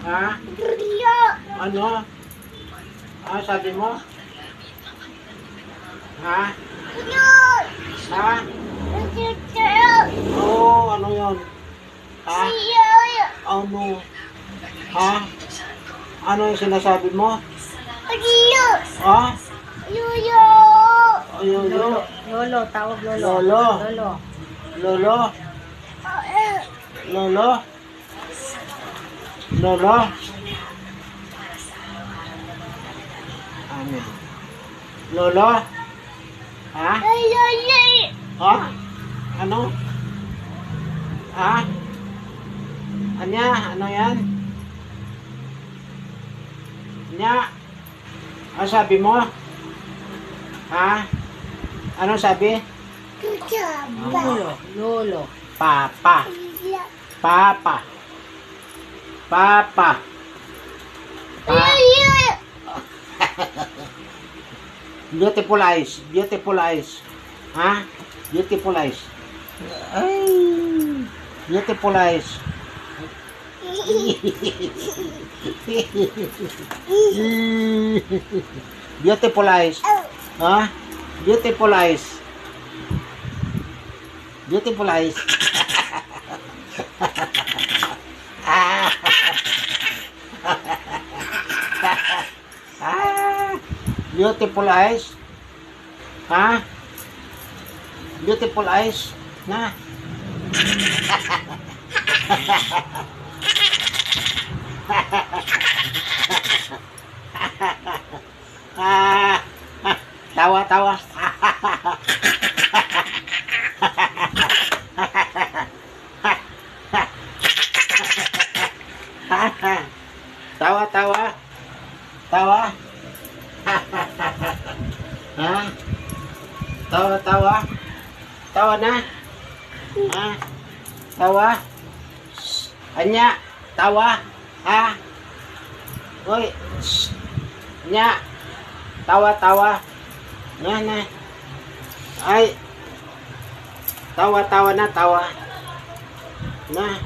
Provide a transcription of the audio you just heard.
Ha? Ano? Ah, sabi mo? Ha? Ha? Oo, ano yun? Ha? Ano? Ha? Ano yung sinasabi mo? Ha? Ayun, Lolo. Lolo, tawag lolo. Lolo. Lolo. Lolo? Lolo? Lolo? Ano? Lolo? Ha? Ha? Ano? Ha? Anya? Ano yan? Anya? Ano sabi mo? Ha? Ano sabi? Lolo. Lolo. Papa. Papa. Papa. Beautiful eyes. Beautiful eyes. Ha? Beautiful eyes. Ay. Beautiful eyes. Beautiful eyes. Ha? Beautiful eyes. Beautiful eyes. Beautiful eyes. Ha? Beautiful eyes. Na. Tawa, tawa. Tawa, tawa. Tawa. Ha? Tawa, tawa. Tawa na. Ha? Tawa. Anya, tawa. Ha? Hoy. Anya. Tawa, tawa. Na. Ay. Tawa, tawa na, tawa. Na.